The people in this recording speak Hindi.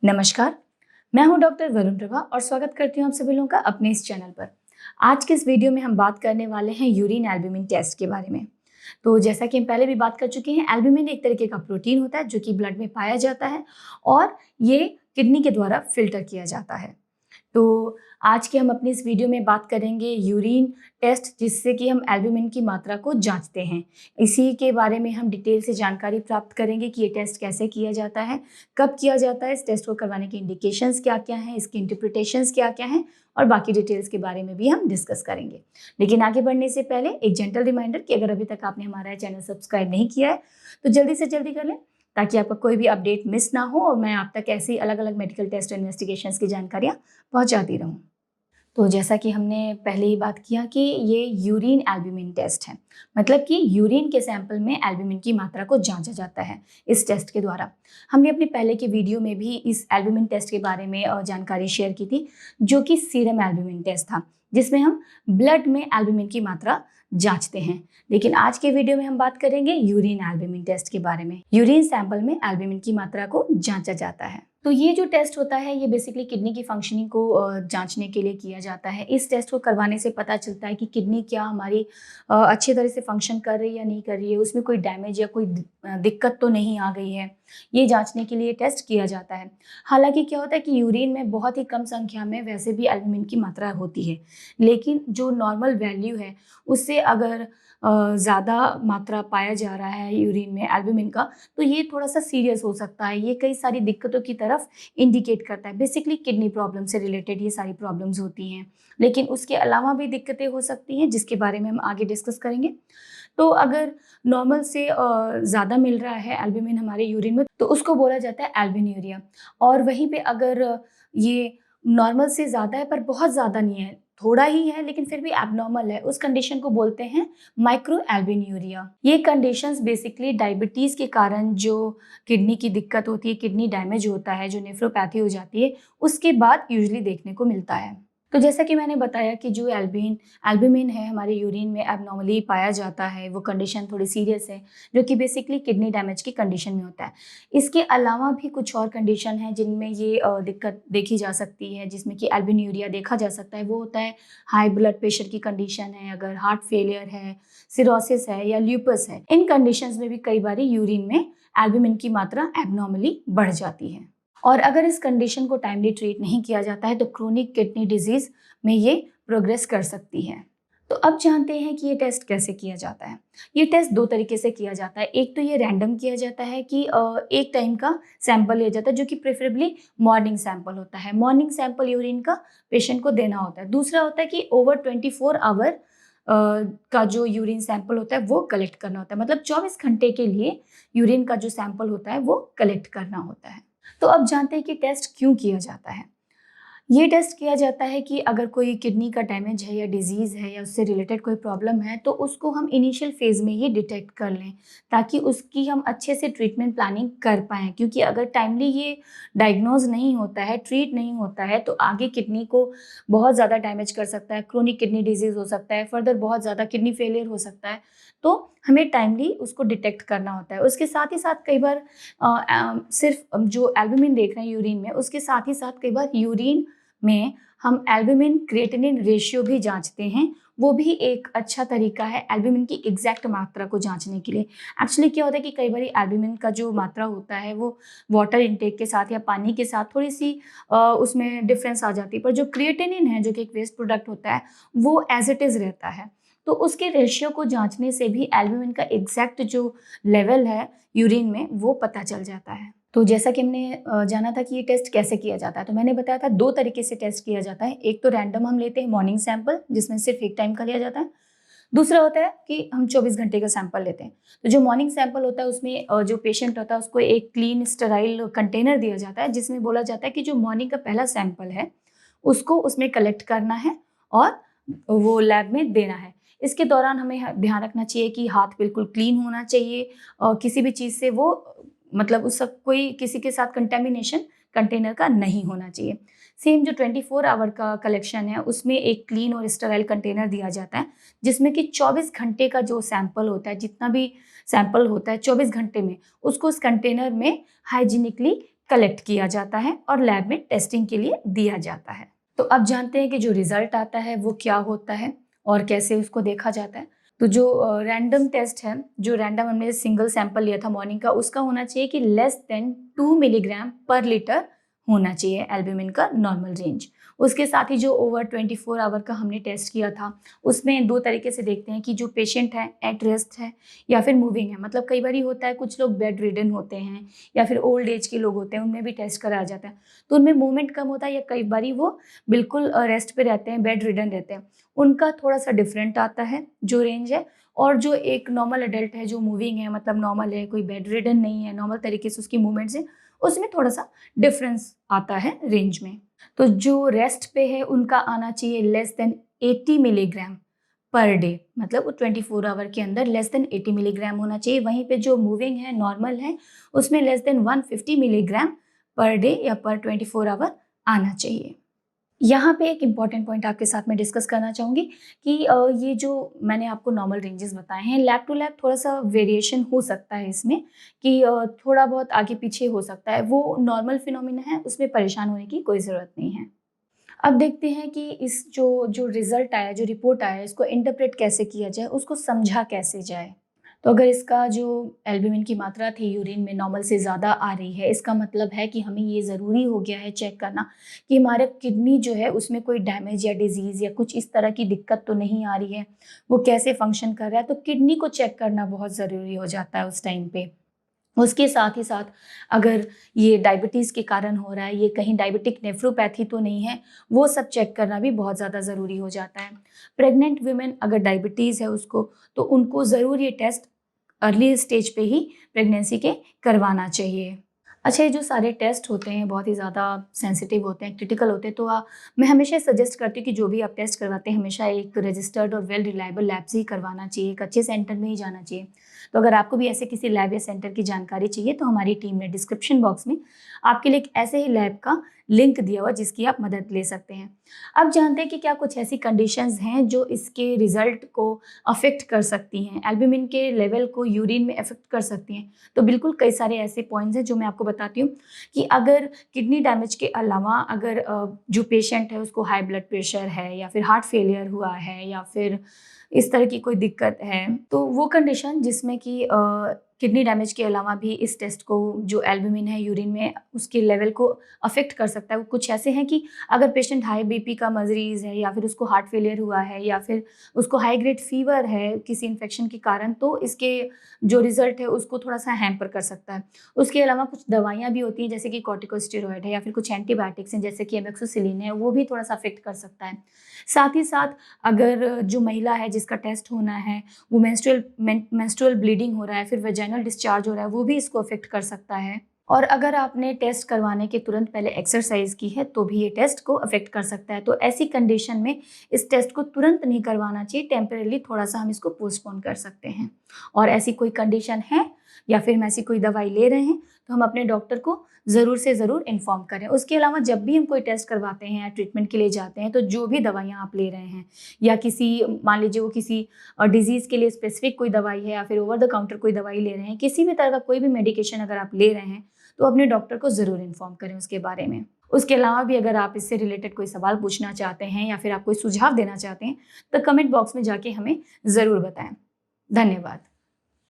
नमस्कार, मैं हूं डॉक्टर वरुण प्रभा और स्वागत करती हूं आप सभी लोगों का अपने इस चैनल पर। आज के इस वीडियो में हम बात करने वाले हैं यूरिन एल्ब्यूमिन टेस्ट के बारे में। तो जैसा कि हम पहले भी बात कर चुके हैं, एल्ब्यूमिन एक तरीके का प्रोटीन होता है जो कि ब्लड में पाया जाता है और ये किडनी के द्वारा फिल्टर किया जाता है। तो आज के हम अपनी इस वीडियो में बात करेंगे यूरिन टेस्ट, जिससे कि हम एल्ब्यूमिन की मात्रा को जांचते हैं। इसी के बारे में हम डिटेल से जानकारी प्राप्त करेंगे कि ये टेस्ट कैसे किया जाता है, कब किया जाता है, इस टेस्ट को करवाने के इंडिकेशंस क्या-क्या हैं, इसके इंटरप्रिटेशंस क्या-क्या हैं और बाकी डिटेल्स के बारे में भी हम डिस्कस करेंगे। लेकिन आगे बढ़ने से पहले एक जेंटल रिमाइंडर कि अगर अभी तक आपने हमारा चैनल सब्सक्राइब नहीं किया है, तो जल्दी से जल्दी कर लें ताकि आपका कोई भी अपडेट मिस ना हो और मैं आप तक ऐसी अलग-अलग मेडिकल टेस्ट और इन्वेस्टिगेशंस की जानकारियाँ पहुँचाती रहूँ। तो जैसा कि हमने पहले ही बात किया कि ये यूरिन एल्ब्यूमिन टेस्ट है, मतलब कि यूरिन के सैंपल में एल्ब्यूमिन की मात्रा को जांचा जाता है इस टेस्ट के द्वारा। हमने अपने पहले के वीडियो में भी इस एल्ब्यूमिन टेस्ट के बारे में जानकारी शेयर की थी, जो कि सीरम एल्ब्यूमिन टेस्ट था, जिसमें हम ब्लड में एल्ब्यूमिन की मात्रा जांचते हैं। लेकिन आज के वीडियो में हम बात करेंगे यूरिन एल्ब्यूमिन टेस्ट के बारे में। यूरिन सैंपल में एल्ब्यूमिन की मात्रा को जांचा जाता है। तो ये जो टेस्ट होता है, ये बेसिकली किडनी की फंक्शनिंग को जांचने के लिए किया जाता है। इस टेस्ट को करवाने से पता चलता है कि किडनी क्या हमारी अच्छी तरह से फंक्शन कर रही है या नहीं कर रही है, उसमें कोई डैमेज या कोई दिक्कत तो नहीं आ गई है। ये जांचने के लिए टेस्ट किया जाता है। हालांकि क्या होता है कि यूरिन में बहुत ही कम संख्या में वैसे भी एल्ब्यूमिन की मात्रा होती है, लेकिन जो नॉर्मल वैल्यू है उससे अगर ज़्यादा मात्रा पाया जा रहा है यूरिन में एल्ब्यूमिन का, तो ये थोड़ा सा सीरियस हो सकता है। ये कई सारी दिक्कतों की तरफ इंडिकेट करता है। बेसिकली किडनी प्रॉब्लम से रिलेटेड ये सारी प्रॉब्लम्स होती हैं, लेकिन उसके अलावा भी दिक्कतें हो सकती हैं जिसके बारे में हम आगे डिस्कस करेंगे। तो अगर नॉर्मल से ज़्यादा मिल रहा है एल्ब्यूमिन हमारे यूरिन में, तो उसको बोला जाता है एल्ब्यूमिनुरिया। और वहीं पे अगर ये नॉर्मल से ज़्यादा है पर बहुत ज़्यादा नहीं है, थोड़ा ही है लेकिन फिर भी एब्नॉर्मल है, उस कंडीशन को बोलते हैं माइक्रो एल्ब्यूमिनुरिया। ये कंडीशंस बेसिकली डायबिटीज़ के कारण जो किडनी की दिक्कत होती है, किडनी डैमेज होता है, जो नेफ्रोपैथी हो जाती है, उसके बाद यूजुअली देखने को मिलता है। तो जैसा कि मैंने बताया कि जो एल्ब्यूमिन है हमारे यूरिन में एबनॉर्मली पाया जाता है, वो कंडीशन थोड़ी सीरियस है, जो कि बेसिकली किडनी डैमेज की कंडीशन में होता है। इसके अलावा भी कुछ और कंडीशन है जिनमें ये दिक्कत देखी जा सकती है, जिसमें कि एल्ब्यूमिनुरिया देखा जा सकता है। वो होता है हाई ब्लड प्रेशर की कंडीशन है, अगर हार्ट फेलियर है, सिरोसिस है या ल्यूपस है। इन कंडीशंस में भी कई बार यूरिन में एल्ब्यूमिन की मात्रा एबनॉर्मली बढ़ जाती है। और अगर इस कंडीशन को टाइमली ट्रीट नहीं किया जाता है तो क्रोनिक किडनी डिजीज में ये प्रोग्रेस कर सकती है। तो अब जानते हैं कि ये टेस्ट कैसे किया जाता है। ये टेस्ट दो तरीके से किया जाता है। एक तो ये रैंडम किया जाता है कि एक टाइम का सैंपल लिया जाता है, जो कि प्रेफरेबली मॉर्निंग सैंपल होता है। मॉर्निंग सैंपल यूरिन का पेशेंट को देना होता है। दूसरा होता है कि ओवर 24 आवर का जो यूरिन सैंपल होता है वो कलेक्ट करना होता है, मतलब 24 घंटे के लिए यूरिन का जो सैंपल होता है वो कलेक्ट करना होता है। तो अब जानते हैं कि टेस्ट क्यों किया जाता है। ये टेस्ट किया जाता है कि अगर कोई किडनी का डैमेज है या डिजीज़ है या उससे रिलेटेड कोई प्रॉब्लम है, तो उसको हम इनिशियल फेज़ में ही डिटेक्ट कर लें, ताकि उसकी हम अच्छे से ट्रीटमेंट प्लानिंग कर पाएँ। क्योंकि अगर टाइमली ये डायग्नोज़ नहीं होता है, ट्रीट नहीं होता है, तो आगे किडनी को बहुत ज़्यादा डैमेज कर सकता है, क्रोनिक किडनी डिजीज़ हो सकता है, फर्दर बहुत ज़्यादा किडनी फेलियर हो सकता है। तो हमें टाइमली उसको डिटेक्ट करना होता है। उसके साथ ही साथ कई बार सिर्फ जो एल्ब्यूमिन देख रहे हैं यूरिन में, उसके साथ ही साथ कई बार यूरिन में हम एल्ब्यूमिन क्रिएटिनिन रेशियो भी जांचते हैं। वो भी एक अच्छा तरीका है एल्ब्यूमिन की एग्जैक्ट मात्रा को जांचने के लिए। एक्चुअली क्या होता है कि कई बार एल्ब्यूमिन का जो मात्रा होता है वो वाटर इनटेक के साथ या पानी के साथ थोड़ी सी उसमें डिफरेंस आ जाती है, पर जो क्रिएटिनिन है, जो कि एक वेस्ट प्रोडक्ट होता है, वो एज इट इज़ रहता है। तो उसके रेशियो को जांचने से भी एल्ब्यूमिन का एग्जैक्ट जो लेवल है यूरिन में वो पता चल जाता है। तो जैसा कि हमने जाना था कि ये टेस्ट कैसे किया जाता है, तो मैंने बताया था दो तरीके से टेस्ट किया जाता है। एक तो रैंडम हम लेते हैं मॉर्निंग सैंपल, जिसमें सिर्फ एक टाइम का लिया जाता है। दूसरा होता है कि हम 24 घंटे का सैंपल लेते हैं। तो जो मॉर्निंग सैंपल होता है उसमें जो पेशेंट होता है उसको एक क्लीन स्टेराइल कंटेनर दिया जाता है, जिसमें बोला जाता है कि जो मॉर्निंग का पहला सैंपल है उसको उसमें कलेक्ट करना है और वो लैब में देना है। इसके दौरान हमें ध्यान रखना चाहिए कि हाथ बिल्कुल क्लीन होना चाहिए और किसी भी चीज़ से वो मतलब उसका कोई किसी के साथ कंटेमिनेशन कंटेनर का नहीं होना चाहिए। सेम जो 24 आवर का कलेक्शन है उसमें एक क्लीन और स्टेराइल कंटेनर दिया जाता है, जिसमें कि 24 घंटे का जो सैंपल होता है, जितना भी सैंपल होता है 24 घंटे में, उसको उस कंटेनर में हाइजीनिकली कलेक्ट किया जाता है और लैब में टेस्टिंग के लिए दिया जाता है। तो अब जानते हैं कि जो रिजल्ट आता है वो क्या होता है और कैसे उसको देखा जाता है। तो जो रैंडम टेस्ट है, जो रैंडम हमने सिंगल सैंपल लिया था मॉर्निंग का, उसका होना चाहिए कि लेस देन 2 मिलीग्राम पर लीटर होना चाहिए एल्ब्यूमिन का नॉर्मल रेंज। उसके साथ ही जो ओवर 24 आवर का हमने टेस्ट किया था, उसमें 2 तरीके से देखते हैं कि जो पेशेंट है एट रेस्ट है या फिर मूविंग है। मतलब कई बार होता है कुछ लोग बेड रिडन होते हैं या फिर ओल्ड एज के लोग होते हैं, उनमें भी टेस्ट कराया जाता है। तो उनमें मूवमेंट कम होता है या कई बार वो बिल्कुल रेस्ट पे रहते हैं, बेड रिडन रहते हैं, उनका थोड़ा सा डिफरेंट आता है जो रेंज है। और जो एक नॉर्मल एडल्ट है जो मूविंग है, मतलब नॉर्मल है, कोई बेड रिडन नहीं है, नॉर्मल तरीके से उसकी मूवमेंट्स है, उसमें थोड़ा सा डिफरेंस आता है रेंज में। तो जो रेस्ट पे है उनका आना चाहिए less than 80 milligram per day, मतलब वो 24 आवर के अंदर लेस देन 80 मिलीग्राम होना चाहिए। वहीं पे जो मूविंग है, नॉर्मल है, उसमें less than 150 milligram per day या पर 24 आवर आना चाहिए। यहाँ पे एक इम्पॉर्टेंट पॉइंट आपके साथ में डिस्कस करना चाहूँगी कि ये जो मैंने आपको नॉर्मल रेंजेस बताए हैं, लैब टू लैब थोड़ा सा वेरिएशन हो सकता है इसमें कि थोड़ा बहुत आगे पीछे हो सकता है। वो नॉर्मल फिनोमिना है, उसमें परेशान होने की कोई ज़रूरत नहीं है। अब देखते हैं कि इस जो रिज़ल्ट आया, जो रिपोर्ट आया, इसको इंटरप्रेट कैसे किया जाए, उसको समझा कैसे जाए। तो अगर इसका जो एल्ब्यूमिन की मात्रा थी यूरिन में नॉर्मल से ज़्यादा आ रही है, इसका मतलब है कि हमें ये ज़रूरी हो गया है चेक करना कि हमारे किडनी जो है उसमें कोई डैमेज या डिजीज़ या कुछ इस तरह की दिक्कत तो नहीं आ रही है, वो कैसे फंक्शन कर रहा है। तो किडनी को चेक करना बहुत ज़रूरी हो जाता है उस टाइम पे। उसके साथ ही साथ अगर ये डायबिटीज़ के कारण हो रहा है, ये कहीं डायबिटिक नेफ्रोपैथी तो नहीं है, वो सब चेक करना भी बहुत ज़्यादा ज़रूरी हो जाता है। प्रेग्नेंट वुमेन अगर डायबिटीज़ है उसको, तो उनको ज़रूर ये टेस्ट अर्ली स्टेज पे ही प्रेगनेंसी के करवाना चाहिए। अच्छा, ये जो सारे टेस्ट होते हैं बहुत ही ज़्यादा सेंसिटिव होते हैं, क्रिटिकल होते हैं, तो मैं हमेशा सजेस्ट करती हूँ कि जो भी आप टेस्ट करवाते हैं हमेशा एक रजिस्टर्ड और वेल रिलायबल लैब से ही करवाना चाहिए, एक अच्छे सेंटर में ही जाना चाहिए। तो अगर आपको भी ऐसे किसी लैब या सेंटर की जानकारी चाहिए तो हमारी टीम ने डिस्क्रिप्शन बॉक्स में आपके लिए एक ऐसे ही लैब का लिंक दिया हुआ जिसकी आप मदद ले सकते हैं। अब जानते हैं कि क्या कुछ ऐसी कंडीशंस हैं जो इसके रिजल्ट को अफेक्ट कर सकती हैं, एल्ब्यूमिन के लेवल को यूरिन में अफेक्ट कर सकती हैं। तो बिल्कुल कई सारे ऐसे पॉइंट्स हैं जो मैं आपको बताती हूँ कि अगर किडनी डैमेज के अलावा अगर जो पेशेंट है उसको हाई ब्लड प्रेशर है या फिर हार्ट फेलियर हुआ है या फिर इस तरह की कोई दिक्कत है, तो वो कंडीशन जिसमें कि किडनी डैमेज के अलावा भी इस टेस्ट को जो एल्ब्यूमिन है यूरिन में उसके लेवल को अफेक्ट कर सकता है। वो कुछ ऐसे हैं कि अगर पेशेंट हाई बीपी का मरीज़ है या फिर उसको हार्ट फेलियर हुआ है या फिर उसको हाई ग्रेड फीवर है किसी इन्फेक्शन के कारण, तो इसके जो रिज़ल्ट है उसको थोड़ा-सा हैम्पर कर सकता है। उसके अलावा कुछ दवाइयाँ भी होती हैं जैसे कि कॉर्टिकोस्टेरॉइड है या फिर कुछ एंटीबायोटिक्स हैं जैसे कि एमोक्सिसिलिन है, वो भी थोड़ा-सा अफेक्ट कर सकता है। साथ ही साथ अगर जो महिला है जिसका टेस्ट होना है वो मेंस्ट्रुअल ब्लीडिंग हो रहा है, फिर वेजाइनल डिस्चार्ज हो रहा है, वो भी इसको अफेक्ट कर सकता है। और अगर आपने टेस्ट करवाने के तुरंत पहले एक्सरसाइज की है तो भी ये टेस्ट को अफेक्ट कर सकता है। तो ऐसी कंडीशन में इस टेस्ट को तुरंत नहीं करवाना चाहिए, टेम्परेली थोड़ा-सा हम इसको पोस्टपोन कर सकते हैं। और ऐसी कोई कंडीशन है या फिर हम ऐसी कोई दवाई ले रहे हैं तो हम अपने डॉक्टर को ज़रूर से ज़रूर इन्फॉर्म करें। उसके अलावा जब भी हम कोई टेस्ट करवाते हैं या ट्रीटमेंट के लिए जाते हैं तो जो भी दवाइयाँ आप ले रहे हैं या किसी मान लीजिए वो किसी डिज़ीज़ के लिए स्पेसिफिक कोई दवाई है या फिर ओवर द काउंटर कोई दवाई ले रहे हैं, किसी भी तरह का कोई भी मेडिकेशन अगर आप ले रहे हैं तो अपने डॉक्टर को ज़रूर इन्फॉर्म करें उसके बारे में। उसके अलावा भी अगर आप इससे रिलेटेड कोई सवाल पूछना चाहते हैं या फिर आप कोई सुझाव देना चाहते हैं तो कमेंट बॉक्स में जाके हमें ज़रूर बताएं। धन्यवाद।